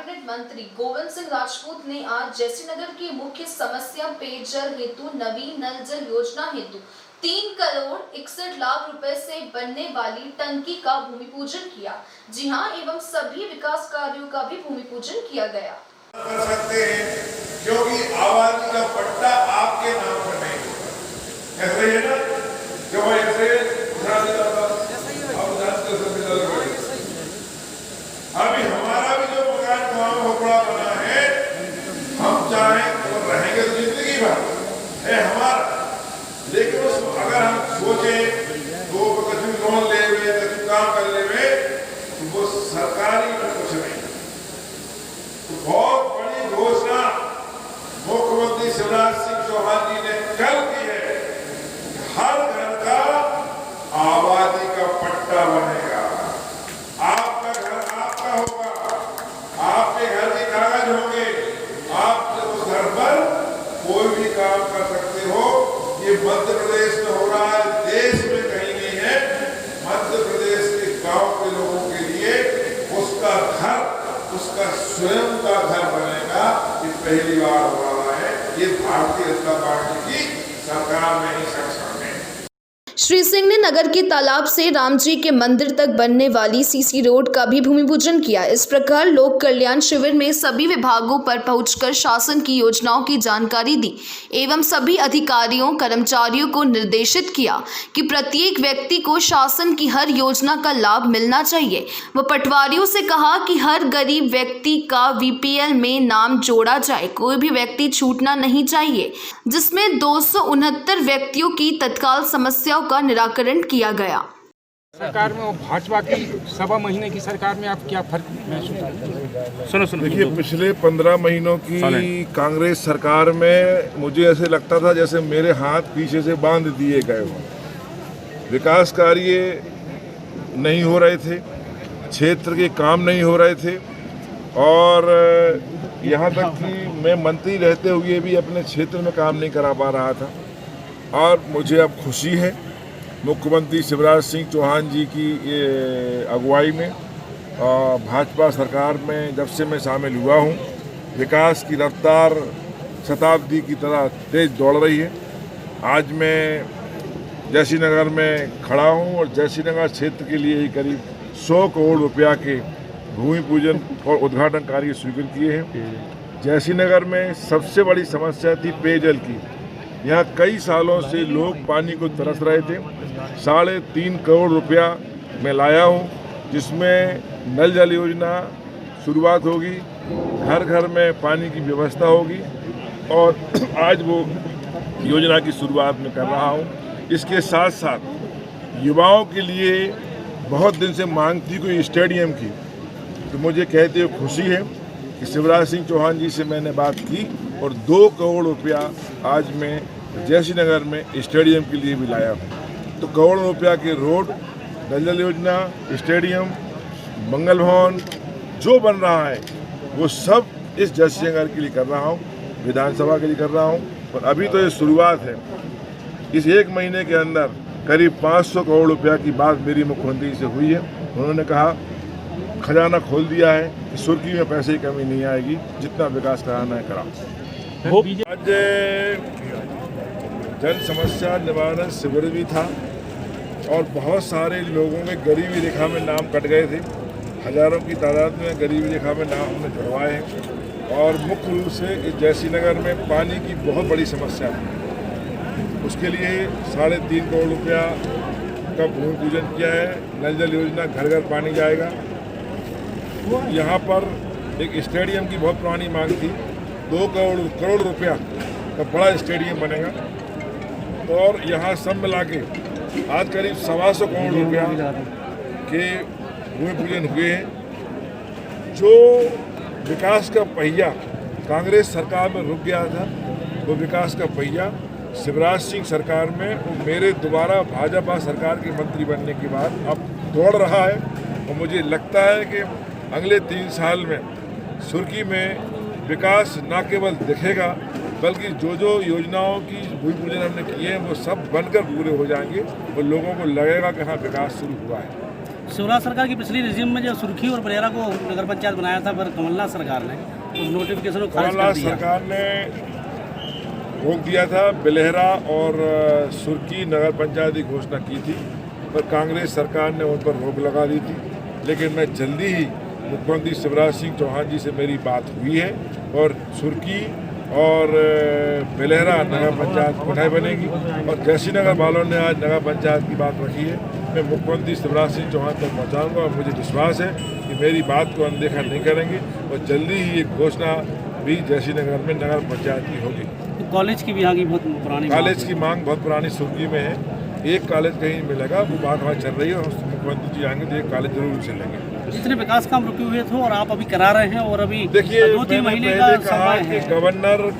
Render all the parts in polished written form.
Cabinet मंत्री गोविंद सिंह राजपूत ने आज जैसीनगर की मुख्य समस्या पेयजल हेतु नवीन नल जल योजना हेतु 3 करोड़ 61 लाख रुपए से बनने वाली टंकी का भूमि पूजन किया। जी हां, एवं सभी विकास कार्यों का भी भूमि पूजन किया गया। कर सकते हैं क्योंकि आबादी का पट्टा आपके नाम पर नहीं होगा। ऐसा ही है ना, क्यों ऐसे अभी हमारा भी जो मकान वहां होपड़ा बना है, हम चाहें तो रहेंगे तो जिंदगी भर है हमारा, लेकिन उस अगर हम सोचें तो कभी लोन ले हुए कभी काम कर ले हुए तो वो सरकारी में कुछ नहीं। तो बहुत बड़ी घोषणा मुख्यमंत्री शिवराज सिंह चौहान जी ने कल की है, हर घर का आबादी का पट्टा बनेगा। आपका घर आपका होगा, आपके घर के कागज होंगे, आप उस घर पर कोई भी काम कर सकते हो। ये मध्य प्रदेश में हो रहा है, देश में कहीं नहीं है। मध्य प्रदेश के गांव के लोगों के लिए उसका घर, उसका स्वयं का घर बनेगा। ये पहली बार हो रहा है। ये भारतीय जनता पार्टी की सरकार में ही सक्षम है। श्री सिंह ने नगर के तालाब से राम जी के मंदिर तक बनने वाली सीसी रोड का भी भूमि पूजन किया। इस प्रकार लोक कल्याण शिविर में सभी विभागों पर पहुंचकर शासन की योजनाओं की जानकारी दी एवं सभी अधिकारियों कर्मचारियों को निर्देशित किया कि प्रत्येक व्यक्ति को शासन की हर योजना का लाभ मिलना चाहिए। वह पटवारियों से कहा कि हर गरीब व्यक्ति का VPL में नाम जोड़ा जाए, कोई भी व्यक्ति छूटना नहीं चाहिए, जिसमें 269 व्यक्तियों की तत्काल समस्याओं का निराकरण किया गया। सरकार में भाजपा की 1.25 महीने की सरकार में आप क्या फर्क महसूस? सुनो देखिए, पिछले 15 महीनों की कांग्रेस सरकार में मुझे ऐसे लगता था जैसे मेरे हाथ पीछे से बांध दिए गए हो। विकास कार्य नहीं हो रहे थे, क्षेत्र के काम नहीं हो रहे थे, और यहाँ तक कि मैं मंत्री रहते हुए भी अपने क्षेत्र में काम नहीं करा पा रहा था। और मुझे अब खुशी है मुख्यमंत्री शिवराज सिंह चौहान जी की अगुवाई में भाजपा सरकार में जब से मैं शामिल हुआ हूँ, विकास की रफ्तार शताब्दी की तरह तेज दौड़ रही है। आज मैं जैसीनगर में खड़ा हूँ और जैसीनगर क्षेत्र के लिए ही करीब 100 करोड़ रुपया के भूमि पूजन और उद्घाटन कार्य स्वीकृत किए हैं। जैसीनगर में सबसे बड़ी समस्या थी पेयजल की। यहाँ कई सालों से लोग पानी को तरस रहे थे। 3.5 करोड़ रुपया मैं लाया हूँ, जिसमें नल जल योजना शुरुआत होगी, घर घर में पानी की व्यवस्था होगी, और आज वो योजना की शुरुआत में कर रहा हूँ। इसके साथ साथ युवाओं के लिए बहुत दिन से मांग थी कोई स्टेडियम की, तो मुझे कहते हुए खुशी है कि शिवराज सिंह चौहान जी से मैंने बात की और 2 करोड़ रुपया आज मैं जैसीनगर में स्टेडियम के लिए भी लाया हूँ। तो करोड़ों रुपया के रोड, नल जल योजना, स्टेडियम, मंगल भवन जो बन रहा है वो सब इस जैसीनगर के लिए कर रहा हूँ, विधानसभा के लिए कर रहा हूँ। और अभी तो ये शुरुआत है। इस 1 महीने के अंदर करीब 500 करोड़ रुपया की बात मेरी मुख्यमंत्री से हुई है। उन्होंने कहा खजाना खोल दिया है कि सुर्खी में पैसे की कमी नहीं आएगी, जितना विकास कराना है कराओ। आज जन समस्या निवारण शिविर भी था और बहुत सारे लोगों के गरीबी रेखा में नाम कट गए थे। हजारों की तादाद में गरीबी रेखा में नाम हमने जुड़वाए हैं। और मुख्य रूप से इस जैसीनगर में पानी की बहुत बड़ी समस्या है। उसके लिए 3.5 करोड़ रुपया का भूमि पूजन किया है। नल जल योजना, घर घर पानी जाएगा। यहाँ पर एक स्टेडियम की बहुत पुरानी मांग थी, 2 करोड़ रुपया का बड़ा स्टेडियम बनेगा। और यहाँ सब मिला के आज करीब 125 करोड़ रुपया के भूमि पूजन हुए हैं। जो विकास का पहिया कांग्रेस सरकार में रुक गया था, वो विकास का पहिया शिवराज सिंह सरकार में, वो मेरे दोबारा भाजपा सरकार के मंत्री बनने के बाद अब दौड़ रहा है। और मुझे लगता है कि अगले 3 साल में सुर्खी में विकास न केवल दिखेगा, बल्कि जो जो योजनाओं की भूमि पूजन हमने किए हैं वो सब बनकर पूरे हो जाएंगे और लोगों को लगेगा कि हाँ विकास शुरू हुआ है। शिवराज सरकार की पिछली रिजीम में जो सुर्खी और बरेरा को नगर पंचायत बनाया था, पर कमलनाथ सरकार ने उस नोटिफिकेशन को खारिज कर कमलनाथ दिया। सरकार ने रोक दिया था, बेलहरा और सुर्खी नगर पंचायत की घोषणा की थी, पर कांग्रेस सरकार ने उन पर रोक लगा दी थी। लेकिन मैं जल्दी ही मुख्यमंत्री शिवराज सिंह चौहान जी से मेरी बात हुई है और सुर्खी और बेलहरा नगर पंचायत पुनः बनेगी। और जैसी नगर वालों ने आज नगर पंचायत की बात रखी है, मैं मुख्यमंत्री शिवराज सिंह चौहान तक पहुँचाऊँगा और मुझे विश्वास है कि मेरी बात को अनदेखा नहीं करेंगे और जल्दी ही एक घोषणा भी जैसी नगर में नगर पंचायत की होगी। तो कॉलेज की भी यहाँ की बहुत पुरानी कॉलेज की मांग बहुत पुरानी सुर्खी में है। एक कॉलेज कहीं मिलेगा, वो बात वहाँ चल रही है और मुख्यमंत्री जी आएंगे तो एक कॉलेज जरूर चलेंगे। जितने विकास काम रुके हुए थे और आप अभी करा रहे हैं, और अभी देखिए, 2-3 मैंने महीने पहले का कहा समय कि है। गवर्नर,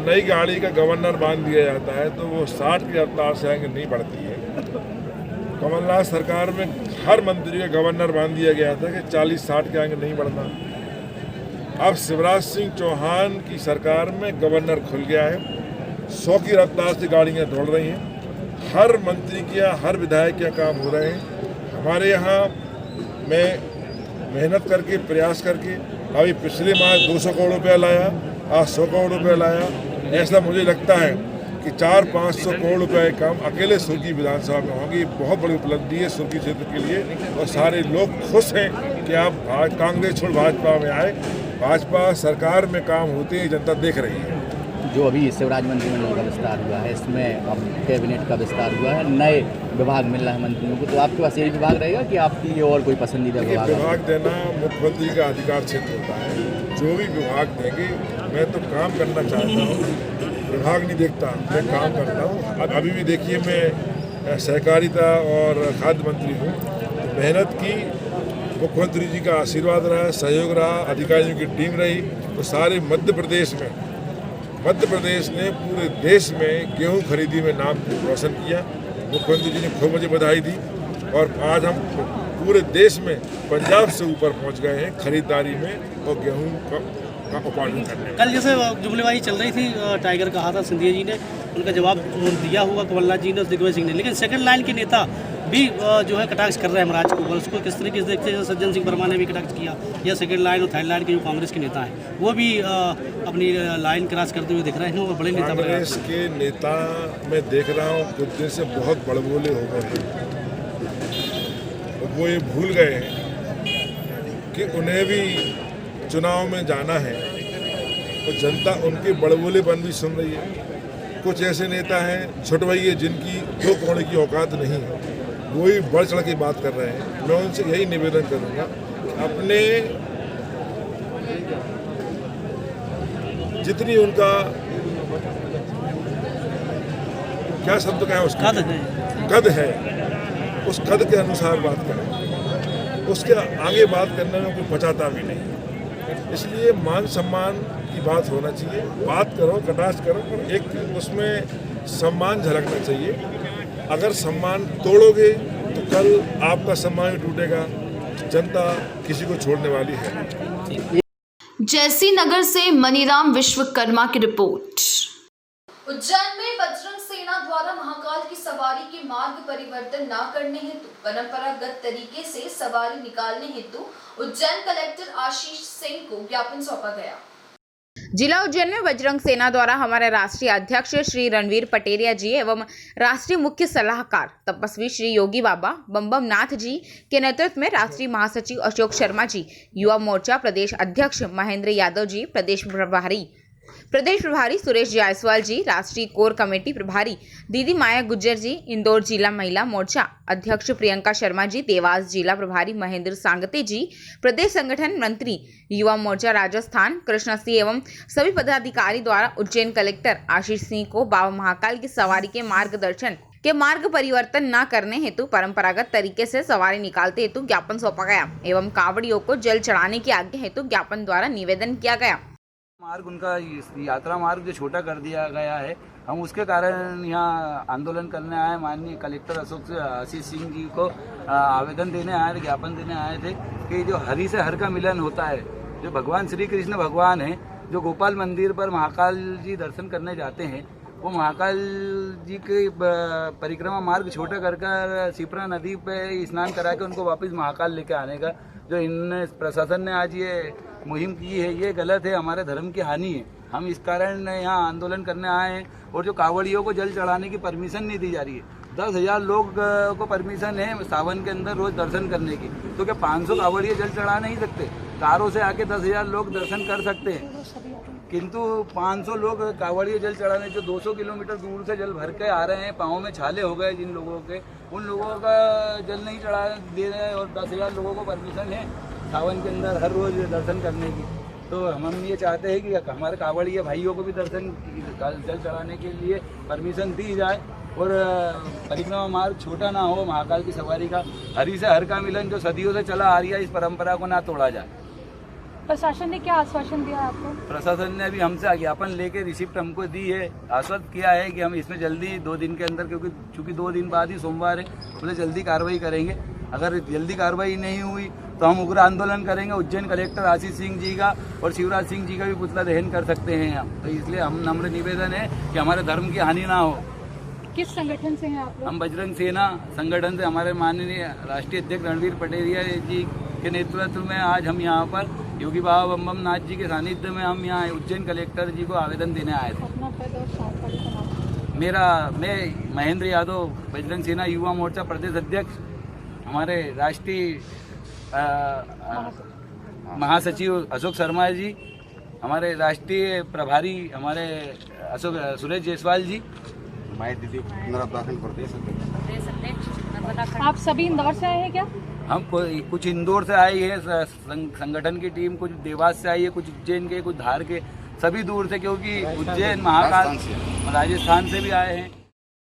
नई गाड़ी का गवर्नर बांध दिया जाता है तो वो 60 की रफ्तार से आगे नहीं बढ़ती है। कमलनाथ सरकार में हर मंत्री का गवर्नर बांध दिया गया था कि 40-60 के आगे नहीं बढ़ना। अब शिवराज सिंह चौहान की सरकार में गवर्नर खुल गया है, 100 की रफ्तार से गाड़ियाँ दौड़ रही हैं, हर मंत्री के हर विधायक के काम हो रहे हैं। हमारे यहाँ मैं मेहनत करके प्रयास करके अभी पिछले माह 200 करोड़ रुपया लाया, आज 100 करोड़ रुपया लाया। ऐसा मुझे लगता है कि 400-500 करोड़ रुपये का काम अकेले सुर्खी विधानसभा में होंगे। ये बहुत बड़ी उपलब्धि है सुर्खी क्षेत्र के लिए और सारे लोग खुश हैं कि आप कांग्रेस छोड़ भाजपा में आए। भाजपा सरकार में काम होते हैं, जनता देख रही है। जो अभी शिवराज मंत्रिमंडल का विस्तार हुआ है, इसमें अब कैबिनेट का विस्तार हुआ है, नए विभाग मिल रहे हैं मंत्रियों को, तो आपके पास यही विभाग रहेगा कि आपकी और कोई पसंदीदा विभाग? विभाग देना मुख्यमंत्री का अधिकार क्षेत्र होता है। जो भी विभाग देंगे, मैं तो काम करना चाहता हूँ, विभाग नहीं देखता, मैं काम करता हूँ। अब अभी भी देखिए, मैं सहकारिता और खाद्य मंत्री हूँ, तो मेहनत की, मुख्यमंत्री जी का आशीर्वाद रहा, सहयोग रहा, अधिकारियों की टीम रही, तो सारे मध्य प्रदेश ने पूरे देश में गेहूं खरीदी में नाम रोशन किया। मुख्यमंत्री जी ने खूब मुझे बधाई दी और आज हम पूरे देश में पंजाब से ऊपर पहुंच गए हैं खरीदारी में और गेहूं का उत्पादन करने में। कल जैसे जुमलेबाजी चल रही थी, टाइगर कहा था सिंधिया जी ने, उनका जवाब दिया हुआ कमलनाथ जी ने और दिग्विजय सिंह ने, लेकिन सेकंड लाइन के नेता भी जो है कटाक्ष कर रहे हैं महाराज को। उसको किस तरीके से देखते हैं? सज्जन सिंह वर्मा ने भी कटाक्ष किया, या सेकंड लाइन और थर्ड लाइन के जो कांग्रेस के नेता हैं वो भी अपनी लाइन क्रॉस करते हुए दिख रहे हैं और बड़े नेता बन रहे हैं। कांग्रेस के नेता मैं देख रहा हूँ कुछ दिन से बहुत बड़बोले हो गए हैं। वो ये भूल गए हैं कि उन्हें भी चुनाव में जाना है, तो जनता उनके बड़बोलेपन भी सुन रही है। कुछ ऐसे नेता हैं छुटवैये जिनकी 2 कौड़े की औकात नहीं है, वो ही बढ़ चढ़ के बात कर रहे हैं। मैं उनसे यही निवेदन करूंगा, अपने जितनी उनका क्या शब्द का है, उसका कद है, उस कद के अनुसार बात करें। उसके आगे बात करने में कोई पचाता भी नहीं। इसलिए मान सम्मान की बात होना चाहिए, बात करो, कटाक्ष करो, पर एक उसमें सम्मान झलकना चाहिए। अगर सम्मान तोड़ोगे तो कल आपका सम्मान भी टूटेगा। जनता किसी को छोड़ने वाली है। जैसी नगर से मनीराम विश्वकर्मा की रिपोर्ट। उज्जैन में बजरंग सेना द्वारा महाकाल की सवारी के मार्ग परिवर्तन न करने हेतु परंपरागत तरीके से सवारी निकालने हेतु उज्जैन कलेक्टर आशीष सिंह को ज्ञापन सौंपा गया। जिला उज्जैन में बजरंग सेना द्वारा हमारे राष्ट्रीय अध्यक्ष श्री रणवीर पटेरिया जी एवं राष्ट्रीय मुख्य सलाहकार तपस्वी श्री योगी बाबा बम नाथ जी के नेतृत्व में राष्ट्रीय महासचिव अशोक शर्मा जी, युवा मोर्चा प्रदेश अध्यक्ष महेंद्र यादव जी, प्रदेश प्रभारी सुरेश जायसवाल जी, राष्ट्रीय कोर कमेटी प्रभारी दीदी माया गुज्जर जी, इंदौर जिला महिला मोर्चा अध्यक्ष प्रियंका शर्मा जी, देवास जिला प्रभारी महेंद्र सांगते जी, प्रदेश संगठन मंत्री युवा मोर्चा राजस्थान कृष्णा सिंह एवं सभी पदाधिकारी द्वारा उज्जैन कलेक्टर आशीष सिंह को बाबा महाकाल की सवारी के मार्गदर्शन के मार्ग परिवर्तन न करने हेतु परंपरागत तरीके से सवारी निकालते हेतु ज्ञापन सौंपा गया एवं कांवड़ियों को जल चढ़ाने की आज्ञा हेतु ज्ञापन द्वारा निवेदन किया गया। मार्ग उनका यात्रा मार्ग जो छोटा कर दिया गया है, हम उसके कारण यहाँ आंदोलन करने आए। माननीय कलेक्टर आशीष सिंह जी को आवेदन देने आए थे, ज्ञापन देने आए थे कि जो हरि से हर का मिलन होता है, जो भगवान श्री कृष्ण भगवान हैं, जो गोपाल मंदिर पर महाकाल जी दर्शन करने जाते हैं, वो महाकाल जी की परिक्रमा मार्ग छोटा कर कर शिप्रा नदी पे स्नान करा के उनको वापस महाकाल लेके आने का जो इन प्रशासन ने आज ये मुहिम की है, ये गलत है, हमारे धर्म की हानि है। हम इस कारण यहाँ आंदोलन करने आए हैं। और जो कांवड़ियों को जल चढ़ाने की परमिशन नहीं दी जा रही है, 10,000 लोग को परमिशन है सावन के अंदर रोज दर्शन करने की, तो क्या 500 कांवड़िए जल चढ़ा नहीं सकते? कारों से आके 10,000 लोग दर्शन कर सकते हैं, किंतु 500 लोग कांवड़िए जल चढ़ाने जो 200 किलोमीटर दूर से जल भर के आ रहे हैं, पाँव में छाले हो गए जिन लोगों के, उन लोगों का जल नहीं चढ़ा दे रहे हैं। और 10,000 लोगों को परमिशन है सावन के अंदर हर रोज दर्शन करने की। तो हम ये चाहते हैं कि हमारे कांवड़िए भाइयों को भी दर्शन जल चढ़ाने के लिए परमिशन दी जाए और परिक्रमा मार्ग छोटा ना हो, महाकाल की सवारी का हरि से हर का मिलन जो सदियों से चला आ रही है, इस परंपरा को ना तोड़ा जाए। प्रशासन ने क्या आश्वासन दिया आपको? प्रशासन ने अभी हमसे ज्ञापन लेके रिसिप्ट हमको दी है, आश्वस्त किया है कि हम इसमें जल्दी 2 दिन के अंदर, क्योंकि चूँकि 2 दिन बाद ही सोमवार है, उसे जल्दी कार्रवाई करेंगे। अगर जल्दी कार्रवाई नहीं हुई तो हम उग्र आंदोलन करेंगे। उज्जैन कलेक्टर आशीष सिंह जी का और शिवराज सिंह जी का भी पुतला दहन कर सकते हैं हम। तो इसलिए हम नम्र निवेदन है कि हमारे धर्म की हानि ना हो। किस संगठन से हैं आप लोग? हम बजरंग सेना संगठन से, हमारे माननीय राष्ट्रीय अध्यक्ष रणवीर पटेरिया जी के नेतृत्व में आज हम यहाँ पर योगी बाबा बम नाथ जी के सानिध्य में हम यहाँ उज्जैन कलेक्टर जी को आवेदन देने आए थे। अपना पद और साथ का नाम? मैं महेंद्र यादव, बजरंग सेना युवा मोर्चा प्रदेश अध्यक्ष, हमारे राष्ट्रीय महासचिव अशोक शर्मा जी, हमारे राष्ट्रीय प्रभारी हमारे सुरेश जायसवाल जी, आप सभी इंदौर से आए हैं क्या? हम कुछ इंदौर से आई है संगठन की टीम, कुछ देवास से आई है, कुछ उज्जैन के, कुछ धार के, सभी दूर से, क्योंकि उज्जैन महाकाल राजस्थान से भी आए हैं।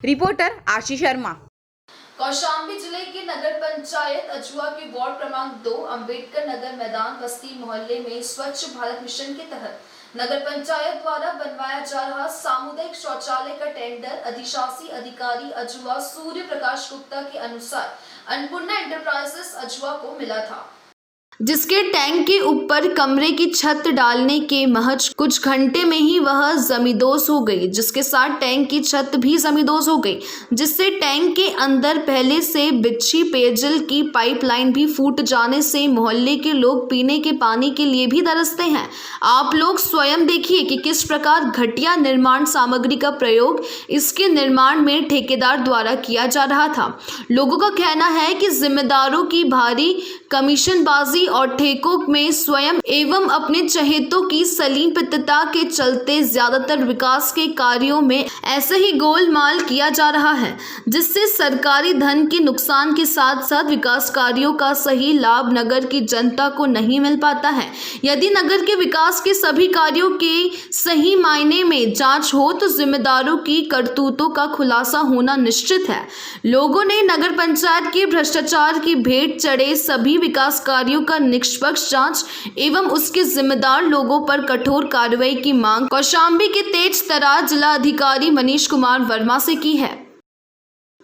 रिपोर्टर आशीष शर्मा। कौशाम्बी जिले के नगर पंचायत अजुआ के वार्ड क्रमांक 2 अंबेडकर नगर मैदान बस्ती मोहल्ले में स्वच्छ भारत मिशन के तहत नगर पंचायत द्वारा बनवाया जा रहा सामुदायिक शौचालय का टेंडर अधिशासी अधिकारी अजुआ सूर्य प्रकाश गुप्ता के अनुसार अन्नपूर्णा एंटरप्राइजेस अजुआ को मिला था, जिसके टैंक के ऊपर कमरे की छत डालने के महज कुछ घंटे में ही वह जमींदोज हो गई, जिसके साथ टैंक की छत भी जमींदोज हो गई, जिससे टैंक के अंदर पहले से बिछी पेयजल की पाइपलाइन भी फूट जाने से मोहल्ले के लोग पीने के पानी के लिए भी तरसते हैं। आप लोग स्वयं देखिए कि किस प्रकार घटिया निर्माण सामग्री का प्रयोग इसके निर्माण में ठेकेदार द्वारा किया जा रहा था। लोगों का कहना है कि जिम्मेदारों की भारी कमीशनबाजी और ठेकों में स्वयं एवं अपने चहेतों की सलीमपितता के चलते ज्यादातर विकास के कार्यों में ऐसे ही गोलमाल किया जा रहा है, जिससे सरकारी धन के नुकसान के साथ साथ विकास कार्यों का सही लाभ नगर की जनता को नहीं मिल पाता है। यदि नगर के विकास के सभी कार्यों के सही मायने में जांच हो तो जिम्मेदारों की करतूतों का खुलासा होना निश्चित है। लोगों ने नगर पंचायत के भ्रष्टाचार की भेंट चढ़े सभी विकास कार्यों का निष्पक्ष जांच एवं उसके जिम्मेदार लोगों पर कठोर कार्रवाई की मांग कौशाम्बी के तेज तरार जिला अधिकारी मनीष कुमार वर्मा से की है।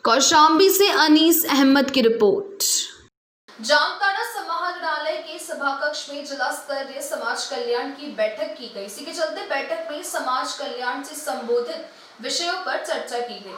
कौशाम्बी से अनीस अहमद की रिपोर्ट। जामताड़ा समाहरणालय के सभा कक्ष में जिला स्तरीय समाज कल्याण की बैठक की गई। इसी के चलते बैठक में समाज कल्याण से संबोधित विषयों पर चर्चा की गई।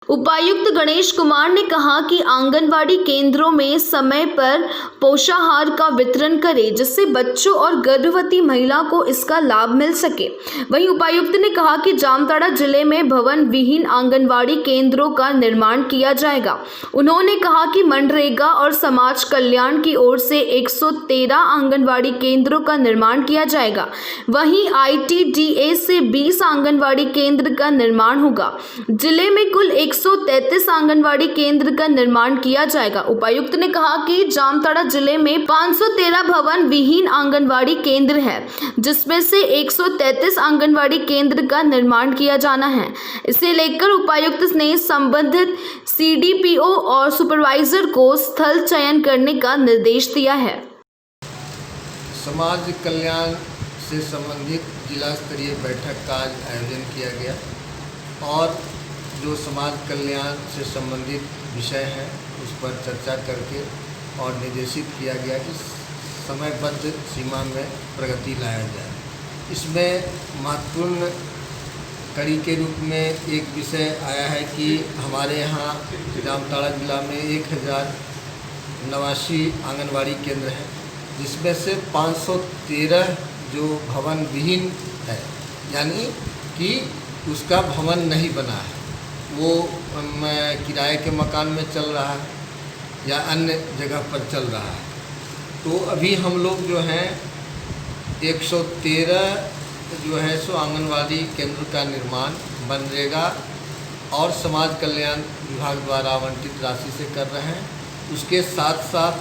उपायुक्त गणेश कुमार ने कहा कि आंगनवाड़ी केंद्रों में समय पर पोषाहार का वितरण करें, जिससे बच्चों और गर्भवती महिला को इसका लाभ मिल सके। वहीं उपायुक्त ने कहा कि जामताड़ा जिले में भवन विहीन आंगनवाड़ी केंद्रों का निर्माण किया जाएगा। उन्होंने कहा कि मनरेगा और समाज कल्याण की ओर से 113 आंगनवाड़ी केंद्रों का निर्माण किया जाएगा। वहीं ITDA से 20 आंगनवाड़ी केंद्र का निर्माण होगा। जिले में कुल 133 आंगनवाड़ी केंद्र का निर्माण किया जाएगा। उपायुक्त ने कहा कि जामताड़ा जिले में 513 भवन विहीन आंगनवाड़ी केंद्र है, जिसमें से 133 आंगनवाड़ी केंद्र का निर्माण किया जाना है। इसे लेकर उपायुक्त ने संबंधित CDPO और सुपरवाइजर को स्थल चयन करने का निर्देश दिया है। समाज कल्याण से संबंधित जिला स्तरीय बैठक का आज आयोजन किया गया और जो समाज कल्याण से संबंधित विषय है उस पर चर्चा करके और निर्देशित किया गया कि समयबद्ध सीमा में प्रगति लाया जाए। इसमें महत्वपूर्ण कड़ी के रूप में एक विषय आया है कि हमारे यहाँ जामताड़ा जिला में 1089 आंगनवाड़ी केंद्र हैं, जिसमें से 513 जो भवन विहीन है, यानी कि उसका भवन नहीं बना है, वो किराए के मकान में चल रहा है या अन्य जगह पर चल रहा है। तो अभी हम लोग जो हैं 113 जो है सो आंगनवाड़ी केंद्र का निर्माण मनरेगा और समाज कल्याण विभाग द्वारा आवंटित राशि से कर रहे हैं। उसके साथ साथ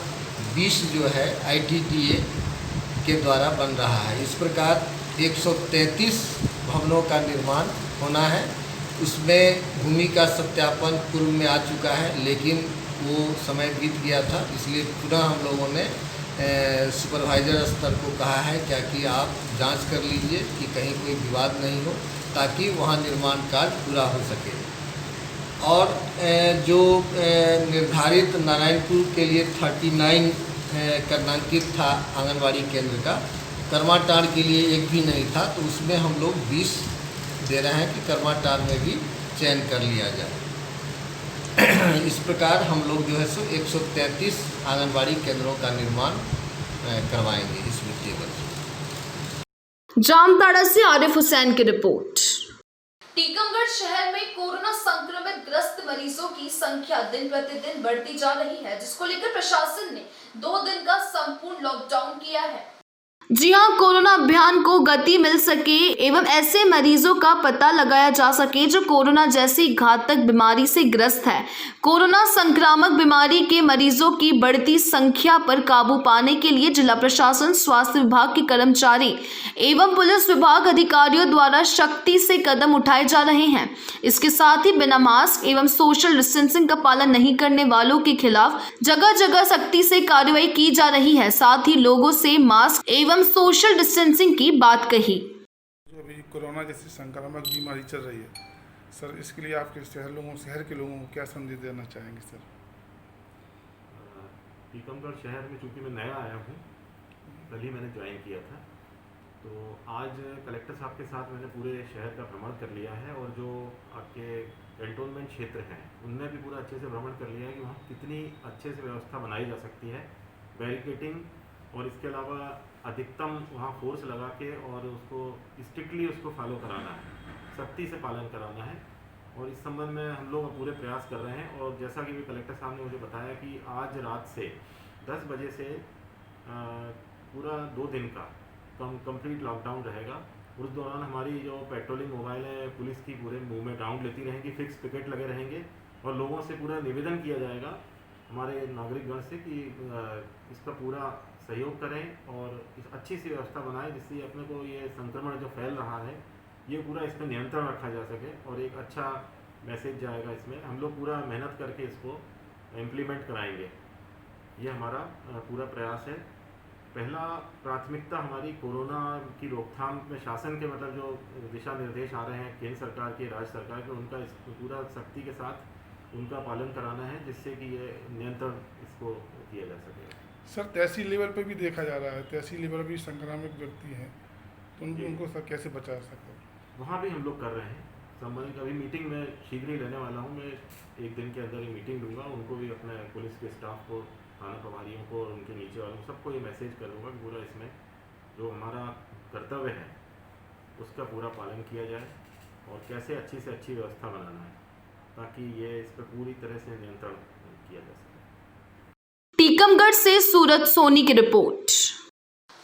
20 जो है ITDA के द्वारा बन रहा है। इस प्रकार 133 भवनों का निर्माण होना है। उसमें भूमि का सत्यापन पूर्व में आ चुका है, लेकिन वो समय बीत गया था, इसलिए पुनः हम लोगों ने सुपरवाइजर स्तर को कहा है क्या कि आप जांच कर लीजिए कि कहीं कोई विवाद नहीं हो, ताकि वहाँ निर्माण कार्य पूरा हो सके। और जो निर्धारित नारायणपुर के लिए 39 कर्णांकित था आंगनवाड़ी केंद्र का, कर्माटार के लिए एक भी नहीं था, तो उसमें हम लोग 20 दे रहे हैं कि कर्माटार में भी चयन कर लिया जाए। इस प्रकार हम लोग जो है सो 133 आंगनवाड़ी केंद्रों का निर्माण करवाएंगे इस वित्तीय वर्ष। जामताड़ा से आरिफ हुसैन की रिपोर्ट। टीकमगढ़ शहर में कोरोना संक्रमित ग्रस्त मरीजों की संख्या दिन प्रतिदिन बढ़ती जा रही है, जिसको लेकर प्रशासन ने 2 दिन का संपूर्ण लॉकडाउन किया है। जी हां, कोरोना अभियान को गति मिल सके एवं ऐसे मरीजों का पता लगाया जा सके जो कोरोना जैसी घातक बीमारी से ग्रस्त है। कोरोना संक्रामक बीमारी के मरीजों की बढ़ती संख्या पर काबू पाने के लिए जिला प्रशासन, स्वास्थ्य विभाग के कर्मचारी एवं पुलिस विभाग अधिकारियों द्वारा सख्ती से कदम उठाए जा रहे हैं। इसके साथ ही बिना मास्क एवं सोशल डिस्टेंसिंग का पालन नहीं करने वालों के खिलाफ जगह जगह सख्ती से कार्रवाई की जा रही है। साथ ही लोगों से मास्क एवं सोशल डिस्टेंसिंग की बात कही। जो अभी कोरोना जैसी संक्रामक बीमारी चल रही है सर, इसके लिए आपके शहर के लोगों को क्या संदेश देना चाहेंगे सर? टीकमगढ़ शहर में चूँकि मैं नया आया हूँ, कल ही मैंने ज्वाइन किया था, तो आज कलेक्टर साहब के साथ मैंने पूरे शहर का भ्रमण कर लिया है और जो आपके कैंटोनमेंट क्षेत्र हैं उनमें भी पूरा अच्छे से भ्रमण कर लिया है कि वहाँ कितनी अच्छे से व्यवस्था बनाई जा सकती है, बैरिकेटिंग, और इसके अलावा अधिकतम वहाँ फोर्स लगा के और उसको स्ट्रिक्टली उसको फॉलो कराना है, सख्ती से पालन कराना है। और इस संबंध में हम लोग पूरे प्रयास कर रहे हैं। और जैसा कि भी कलेक्टर साहब ने मुझे बताया कि आज रात से 10 बजे से पूरा 2 दिन का कंप्लीट लॉकडाउन रहेगा। उस दौरान हमारी जो पेट्रोलिंग मोबाइल है पुलिस की पूरे मुंह में राउंड लेती रहेंगी, फिक्स पिकेट लगे रहेंगे और लोगों से पूरा निवेदन किया जाएगा हमारे नागरिकगण से कि इसका पूरा सहयोग करें और इस अच्छी सी व्यवस्था बनाएं जिससे अपने को ये संक्रमण जो फैल रहा है ये पूरा इस पर नियंत्रण रखा जा सके और एक अच्छा मैसेज जाएगा इसमें। हम लोग पूरा मेहनत करके इसको इम्प्लीमेंट कराएंगे, ये हमारा पूरा प्रयास है। पहला प्राथमिकता हमारी कोरोना की रोकथाम में शासन के मतलब जो दिशा निर्देश आ रहे हैं केंद्र सरकार के, राज्य सरकार के, उनका पूरा सख्ती के साथ उनका पालन कराना है जिससे कि ये नियंत्रण इसको किया जा सके। सर, तहसील लेवल पे भी देखा जा रहा है, तहसील लेवल भी संक्रामक व्यक्ति हैं, तो उनको सर कैसे बचा सकते हैं? वहाँ भी हम लोग कर रहे हैं संबंधित। अभी मीटिंग में शीघ्र ही लेने वाला हूँ, मैं 1 दिन के अंदर ही मीटिंग लूँगा, उनको भी अपने पुलिस के स्टाफ को, थाना प्रभारियों को और उनके नीचे वालों को सबको ये मैसेज कर दूँगा कि पूरा इसमें जो हमारा कर्तव्य है उसका पूरा पालन किया जाए और कैसे अच्छी से अच्छी व्यवस्था बनाना है ताकि ये इस पर पूरी तरह से नियंत्रण किया जा सके। टीकमगढ़ से सूरज सोनी की रिपोर्ट।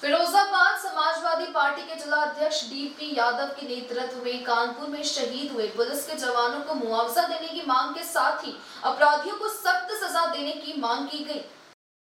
फिरोजाबाद समाजवादी पार्टी के जिला अध्यक्ष DP यादव के नेतृत्व में कानपुर में शहीद हुए पुलिस के जवानों को मुआवजा देने की मांग के साथ ही अपराधियों को सख्त सजा देने की मांग की गई।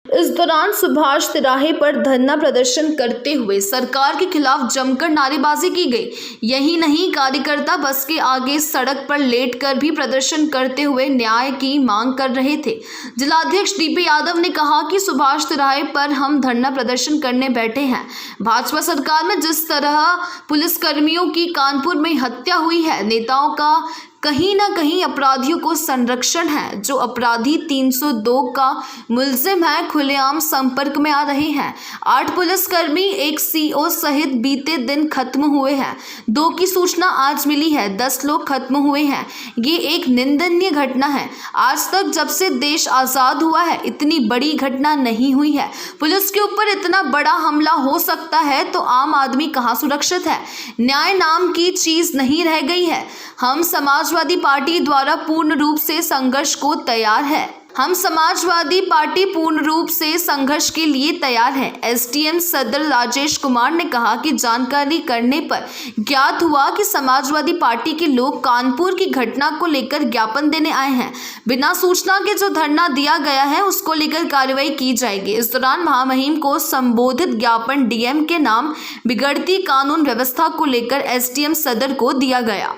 इस दौरान सुभाष तिराहे पर धरना प्रदर्शन करते हुए सरकार के खिलाफ जमकर नारेबाजी की गई। यही नहीं, कार्यकर्ता बस के आगे सड़क पर लेटकर भी प्रदर्शन करते हुए न्याय की मांग कर रहे थे। जिलाध्यक्ष DP यादव ने कहा कि सुभाष तिराहे पर हम धरना प्रदर्शन करने बैठे हैं। भाजपा सरकार में जिस तरह पुलिसकर्मियों की कानपुर में हत्या हुई है, नेताओं का कहीं ना कहीं अपराधियों को संरक्षण है। जो अपराधी 302 का मुलजिम है खुलेआम संपर्क में आ रहे हैं। 8 पुलिसकर्मी, एक सीओ सहित बीते दिन खत्म हुए हैं। 2 की सूचना आज मिली है, 10 लोग खत्म हुए हैं। ये एक निंदनीय घटना है। आज तक जब से देश आजाद हुआ है इतनी बड़ी घटना नहीं हुई है। पुलिस के ऊपर इतना बड़ा हमला हो सकता है तो आम आदमी कहाँ सुरक्षित है? न्याय नाम की चीज नहीं रह गई है। हम समाजवादी पार्टी द्वारा पूर्ण रूप से संघर्ष को तैयार है। हम समाजवादी पार्टी पूर्ण रूप से संघर्ष के लिए तैयार है। एसडीएम सदर राजेश कुमार ने कहा कि जानकारी करने पर ज्ञात हुआ कि समाजवादी पार्टी के लोग कानपुर की घटना को लेकर ज्ञापन देने आए हैं। बिना सूचना के जो धरना दिया गया है उसको लेकर कार्रवाई की जाएगी। इस दौरान महामहिम को संबोधित ज्ञापन डीएम के नाम बिगड़ती कानून व्यवस्था को लेकर एसडीएम सदर को दिया गया।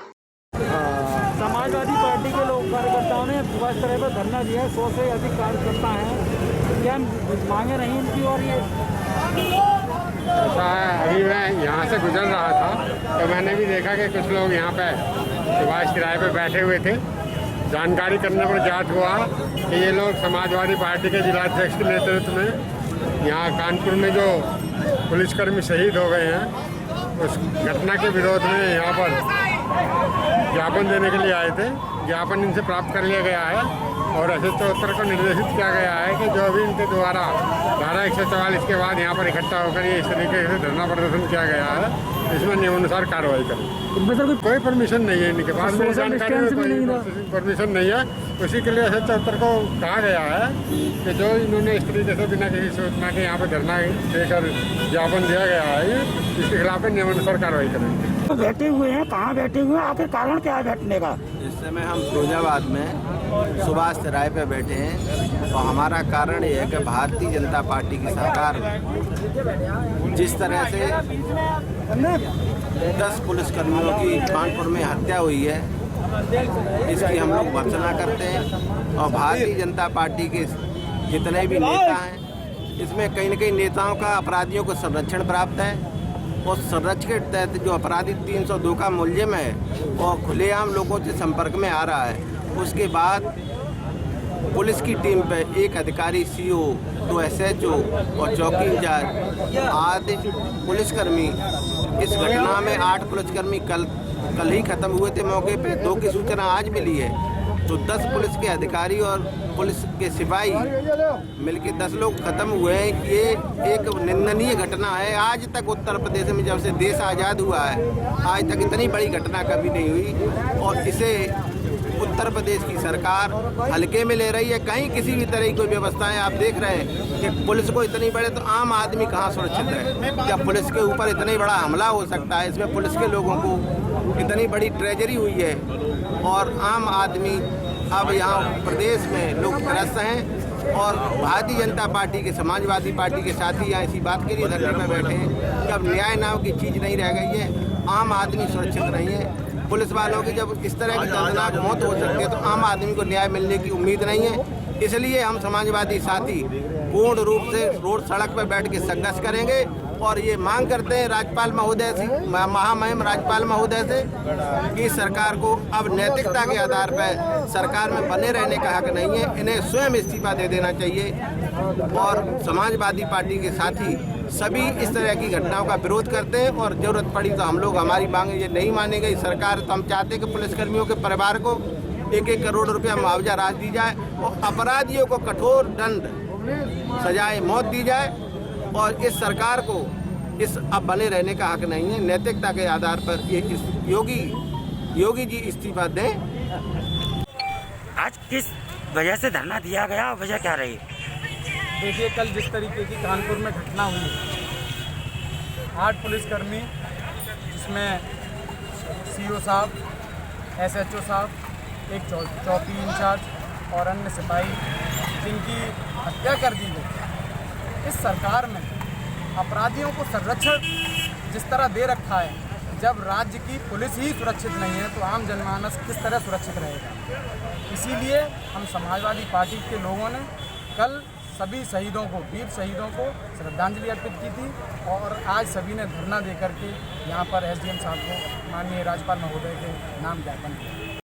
समाजवादी पार्टी के लोग कार्यकर्ताओं ने सुभाष तरह पर धरना दिया। 100 से अधिक कार्यकर्ता हैं। क्या मांगे नहीं इनकी? और ये ऐसा है, अभी मैं यहाँ से गुजर रहा था तो मैंने भी देखा कि कुछ लोग यहाँ पे सुभाष किराए पे बैठे हुए थे। जानकारी करने पर ज्ञात हुआ कि ये लोग समाजवादी पार्टी के जिलाध्यक्ष के नेतृत्व में यहाँ कानपुर में जो पुलिसकर्मी शहीद हो गए हैं उस घटना के विरोध में यहाँ पर ज्ञापन देने के लिए आए थे। ज्ञापन इनसे प्राप्त कर लिया गया है और एसएचओ उत्तर को निर्देशित किया गया है कि जो भी इनके द्वारा धारा 144 के बाद यहाँ पर इकट्ठा होकर ये इस तरीके से धरना प्रदर्शन किया गया है इसमें नियमानुसार कार्रवाई करें। कोई परमिशन नहीं है इनके पास, मेरी जानकारी में कोई परमिशन नहीं है। उसी के लिए एसएचओ उत्तर को कहा गया है कि जो इन्होंने इस तरीके से बिना किसी सूचना के यहाँ पर धरना देकर ज्ञापन दिया गया है इसके खिलाफ नियमानुसार कार्रवाई करेंगे। बैठे हुए हैं, कहाँ बैठे हुए हैं? आखिर कारण क्या है बैठने का? इस समय हम फिरोजाबाद में सुभाष तिराहे पे बैठे हैं और हमारा कारण ये है कि भारतीय जनता पार्टी की सरकार में जिस तरह से 10 पुलिसकर्मियों की कानपुर में हत्या हुई है इसकी हम लोग भर्त्सना करते हैं। और भारतीय जनता पार्टी के जितने भी नेता हैं इसमें कहीं न कहीं नेताओं का अपराधियों को संरक्षण प्राप्त है और संरक्षण के तहत जो अपराधी 302 का मुलजिम है और खुलेआम लोगों से संपर्क में आ रहा है। उसके बाद पुलिस की टीम पे एक अधिकारी सीओ, 2 एसएचओ और चौकी इंचार्ज आदि पुलिसकर्मी, इस घटना में 8 पुलिसकर्मी कल ही खत्म हुए थे मौके पे। 2 की सूचना आज मिली है तो 10 पुलिस के अधिकारी और पुलिस के सिपाही मिलकर 10 लोग खत्म हुए हैं। ये एक निंदनीय घटना है। आज तक उत्तर प्रदेश में जब से देश आज़ाद हुआ है आज तक इतनी बड़ी घटना कभी नहीं हुई और इसे उत्तर प्रदेश की सरकार हल्के में ले रही है। कहीं किसी भी तरह की कोई व्यवस्थाएं आप देख रहे हैं कि पुलिस को इतनी बड़े तो आम आदमी कहाँ सुरक्षित है? क्या पुलिस के ऊपर इतनी बड़ा हमला हो सकता है? इसमें पुलिस के लोगों को इतनी बड़ी ट्रेजरी हुई है और आम आदमी अब यहाँ प्रदेश में लोग त्रस्त हैं और भारतीय जनता पार्टी के समाजवादी पार्टी के साथी यहाँ इसी बात के लिए धरने में बैठे हैं कि अब न्याय नाम की चीज़ नहीं रह गई है। आम आदमी सुरक्षित नहीं है। पुलिस वालों की जब इस तरह की दर्दनाक मौत हो सकती है तो आम आदमी को न्याय मिलने की उम्मीद नहीं है। इसलिए हम समाजवादी साथी पूर्ण रूप से रोड सड़क पर बैठ के संघर्ष करेंगे और ये मांग करते हैं राज्यपाल महोदय से, महामहिम राज्यपाल महोदय से कि सरकार को अब नैतिकता के आधार पर सरकार में बने रहने का हक नहीं है। इन्हें स्वयं इस्तीफा दे देना चाहिए और समाजवादी पार्टी के साथी सभी इस तरह की घटनाओं का विरोध करते हैं और ज़रूरत पड़ी तो हम लोग हमारी मांगे ये नहीं मानी गई सरकार तो हम चाहते हैं कि पुलिसकर्मियों के परिवार को 1-1 करोड़ रुपया मुआवजा राशि दी जाए और अपराधियों को कठोर दंड सजाए मौत दी जाए और इस सरकार को इस अब बने रहने का हक नहीं है। नैतिकता के आधार पर ये योगी जी इस्तीफा दें। आज किस वजह से धरना दिया गया, वजह क्या रही? देखिए, कल जिस तरीके की कानपुर में घटना हुई, 8 पुलिसकर्मी जिसमें सीओ साहब, एसएचओ साहब, एक चौकी इंचार्ज और अन्य सिपाही जिनकी हत्या कर दी गई। इस सरकार में अपराधियों को संरक्षण जिस तरह दे रखा है, जब राज्य की पुलिस ही सुरक्षित नहीं है तो आम जनमानस किस तरह सुरक्षित रहेगा? इसीलिए हम समाजवादी पार्टी के लोगों ने कल सभी शहीदों को, वीर शहीदों को श्रद्धांजलि अर्पित की थी और आज सभी ने धरना देकर के यहाँ पर एसडीएम साहब को माननीय राज्यपाल महोदय के नाम ज्ञापन किया।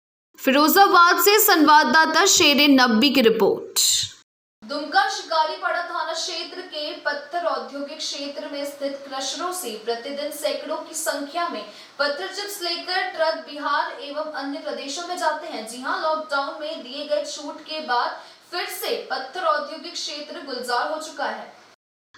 फिरोजाबाद से संवाददाता शेरे नब्बी की रिपोर्ट। दुमका शिकारीपाड़ा थाना क्षेत्र के पत्थर औद्योगिक क्षेत्र में स्थित क्रशरों से प्रतिदिन सैकड़ों की संख्या में पत्थर चिप्स लेकर ट्रक बिहार एवं अन्य प्रदेशों में जाते हैं। जी हां, लॉकडाउन में दिए गए छूट के बाद फिर से पत्थर औद्योगिक क्षेत्र गुलजार हो चुका है।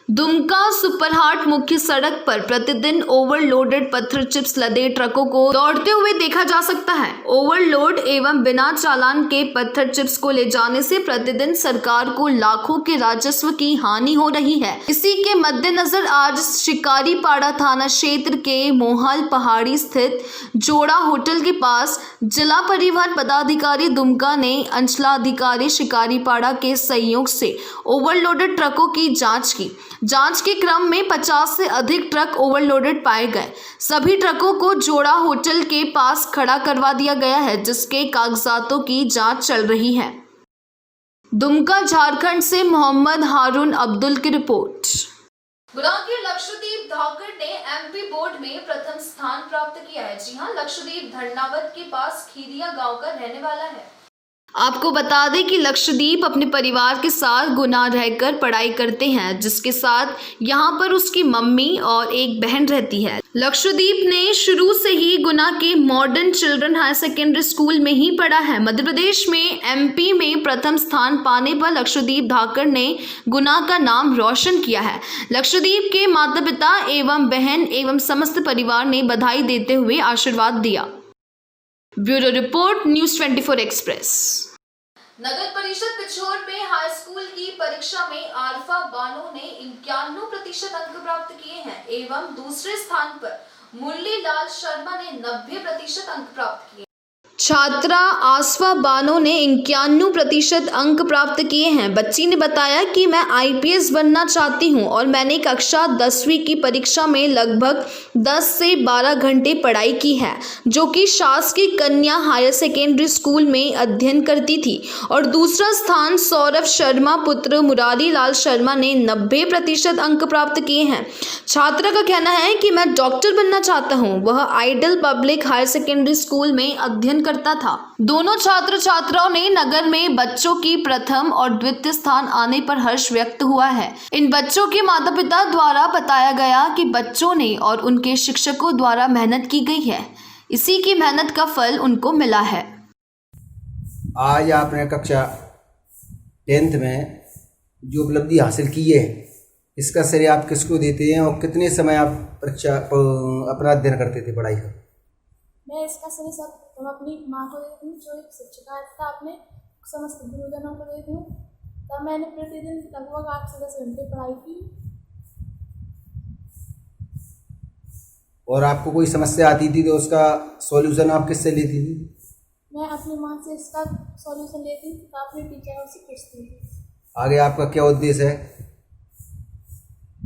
दुमका सुपरहाट मुख्य सड़क पर प्रतिदिन ओवरलोडेड पत्थर चिप्स लदे ट्रकों को दौड़ते हुए देखा जा सकता है। ओवरलोड एवं बिना चालान के पत्थर चिप्स को ले जाने से प्रतिदिन सरकार को लाखों के राजस्व की हानि हो रही है। इसी के मद्देनजर आज शिकारीपाड़ा थाना क्षेत्र के मोहाल पहाड़ी स्थित जोड़ा होटल के पास जिला परिवहन पदाधिकारी दुमका ने अंचलाधिकारी शिकारीपाड़ा के सहयोग से ओवरलोडेड ट्रकों की जांच की। जांच के क्रम में 50 से अधिक ट्रक ओवरलोडेड पाए गए। सभी ट्रकों को जोड़ा होटल के पास खड़ा करवा दिया गया है, जिसके कागजातों की जांच चल रही है। दुमका झारखंड से मोहम्मद हारून अब्दुल की रिपोर्ट। गुना के लक्षद्वीप धाकड़ ने एमपी बोर्ड में प्रथम स्थान प्राप्त किया है। जी हां, लक्षद्वीप धरनावत के पास खीरिया गांव का रहने वाला है। आपको बता दें कि लक्षद्वीप अपने परिवार के साथ गुना रहकर पढ़ाई करते हैं, जिसके साथ यहाँ पर उसकी मम्मी और एक बहन रहती है। लक्षद्वीप ने शुरू से ही गुना के modern children higher secondary school में ही पढ़ा है। मध्य प्रदेश में एमपी में प्रथम स्थान पाने पर लक्षद्वीप धाकड़ ने गुना का नाम रोशन किया है। लक्षद्वीप के माता पिता एवं बहन एवं समस्त परिवार ने बधाई देते हुए आशीर्वाद दिया। Bureau report, news 24 express. नगर परिषद पिछोर में हाई स्कूल की परीक्षा में आरफा बानो ने 91% अंक प्राप्त किए हैं एवं दूसरे स्थान पर मुरली लाल शर्मा ने 90% अंक प्राप्त किए। छात्रा आसफा बानो ने 91% अंक प्राप्त किए हैं। बच्ची ने बताया कि मैं आईपीएस बनना चाहती हूं और मैंने कक्षा 10वीं की परीक्षा में लगभग 10 से 12 घंटे पढ़ाई की है, जो कि शासकीय कन्या हायर सेकेंडरी स्कूल में अध्ययन करती थी। और दूसरा स्थान सौरभ शर्मा पुत्र मुरारी लाल शर्मा ने 90% अंक प्राप्त किए हैं। छात्रा का कहना है कि मैं डॉक्टर बनना चाहता हूँ। वह ideal public higher secondary school में अध्ययन करता था। दोनों छात्र छात्राओं ने नगर में बच्चों की प्रथम और द्वितीय स्थान आने पर हर्ष व्यक्त हुआ है। इन बच्चों के माता पिता द्वारा बताया गया कि बच्चों ने और उनके शिक्षकों द्वारा मेहनत की गई है। इसी की मेहनत का फल उनको मिला है। आज आपने कक्षा 10th में जो उपलब्धि हासिल की है, इसका श्रेय आप किसको देते हैं और कितने समय आप परीक्षा अपना अध्ययन करते थे पढ़ाई का? मैं इसका श्रेय सब अपनी माँ को देती हूँ, जो एक शिक्षिका था, अपने समस्त गुरुजनों को देती हूँ। तब मैंने प्रतिदिन लगभग 8 से 10 घंटे पढ़ाई की। और आपको कोई समस्या आती थी तो उसका सॉल्यूशन आप किससे लेती थी? मैं अपनी माँ से इसका सॉल्यूशन लेती थी, तो अपने टीचरों से पूछती थी। आगे आपका क्या उद्देश्य है?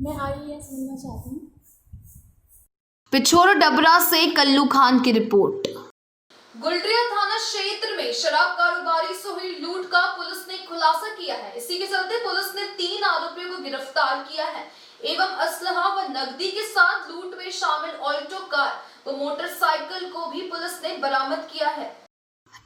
मैं आईएएस बनना चाहती हूँ। पिछोर डबरा से कल्लू खान की रिपोर्ट। गुलरिया थाना क्षेत्र में शराब कारोबारी से हुई लूट का पुलिस ने खुलासा किया है। इसी के चलते पुलिस ने 3 आरोपियों को गिरफ्तार किया है एवं असलहा व नकदी के साथ लूट में शामिल ऑल्टो कार व मोटरसाइकिल को भी पुलिस ने बरामद किया है।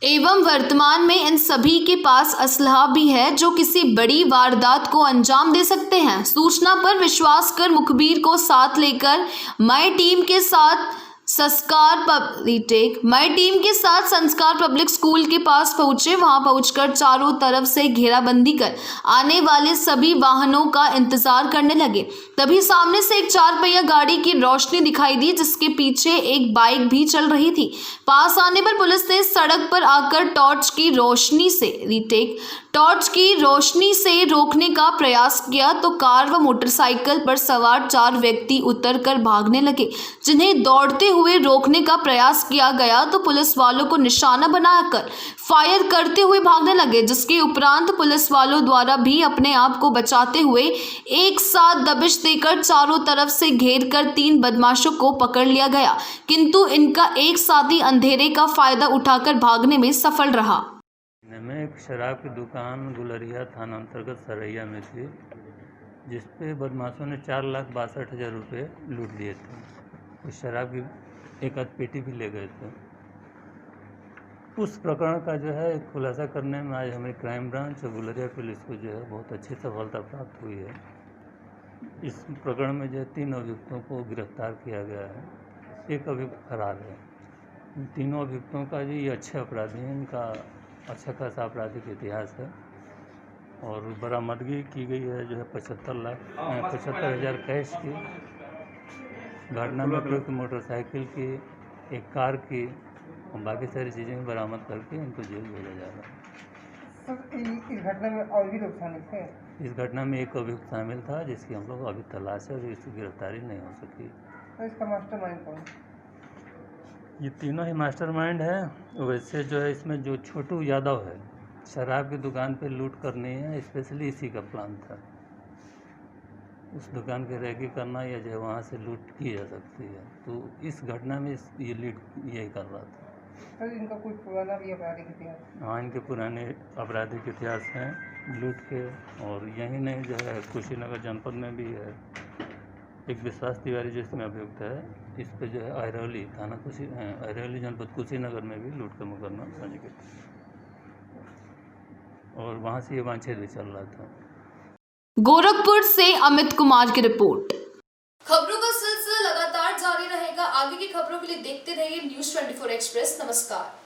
एवं वर्तमान में इन सभी के पास असलहा भी है, जो किसी बड़ी वारदात को अंजाम दे सकते हैं। सूचना पर विश्वास कर मुखबिर को साथ लेकर माई टीम के साथ संस्कार पब्लिक स्कूल के पास पहुंचे। वहां पहुंचकर चारों तरफ से घेराबंदी कर आने वाले सभी वाहनों का इंतजार करने लगे। तभी सामने से एक 4 पहिया गाड़ी की रोशनी दिखाई दी, जिसके पीछे एक बाइक भी चल रही थी। पास आने पर पुलिस ने सड़क पर आकर टॉर्च की रोशनी से रोकने का प्रयास किया तो कार व मोटरसाइकिल पर सवार 4 व्यक्ति उतरकर भागने लगे। जिन्हें दौड़ते हुए रोकने का प्रयास किया गया तो पुलिस वालों को निशाना बनाकर फायर करते हुए भागने लगे, जिसके उपरांत पुलिस वालों द्वारा भी अपने आप को बचाते हुए एक साथ दबिश देकर चारों तरफ से घेर कर 3 बदमाशों को पकड़ लिया गया, किंतु इनका एक साथी अंधेरे का फायदा उठाकर भागने में सफल रहा। मैं एक शराब की दुकान गुलरिया थाना अंतर्गत सरैया में थी, जिसपे बदमाशों ने 4,62,000 रुपये लूट लिए थे। उस शराब की एक आध पेटी भी ले गए थे। उस प्रकरण का जो है खुलासा करने में आज हमें क्राइम ब्रांच और गुलरिया पुलिस को जो है बहुत अच्छी सफलता प्राप्त हुई है। इस प्रकरण में जो है 3 अभियुक्तों को गिरफ्तार किया गया है, एक अभियुक्त फरार है। इन तीनों अभियुक्तों का जी ये अच्छे अपराधी हैं, इनका अच्छा खासा आपराधिक इतिहास है और बरामदगी की गई है जो है 75,000 कैश की। घटना में प्रयुक्त मोटरसाइकिल की, एक कार की और बाकी सारी चीज़ें बरामद करके इनको जेल भेजा जा रहा है। इस घटना में और भी लोग शामिल थे? इस घटना में एक अभियुक्त शामिल था जिसकी हम लोग अभी तलाश है और इसकी गिरफ्तारी नहीं हो सकी। तो इसका मास्टरमाइंड कौन? ये तीनों ही मास्टरमाइंड है। वैसे जो है इसमें जो छोटू यादव है, शराब की दुकान पे लूट करनी है, स्पेशली इसी का प्लान था। उस दुकान की रेकी करना या जो है वहाँ से लूट की जा सकती है, तो इस घटना में ये लीड यही कर रहा था। सर इनका कोई पुराना भी आपराधिक इतिहास? हाँ, इनके पुराने आपराधिक इतिहास हैं लूट के, और यही नहीं जो है कुशीनगर जनपद में भी है। एक विश्वास तिवारी जो इसमें अभियुक्त है, इस पे जो है अरौली थाना अरौली जनपद कुशीनगर में भी लूट का मुकदमा पंजीकृत और वहाँ से ये वांछित भी चल रहा था। गोरखपुर से अमित कुमार की रिपोर्ट। खबरों का सिलसिला लगातार जारी रहेगा। आगे की खबरों के लिए देखते रहिए न्यूज़ 24 एक्सप्रेस। नमस्कार।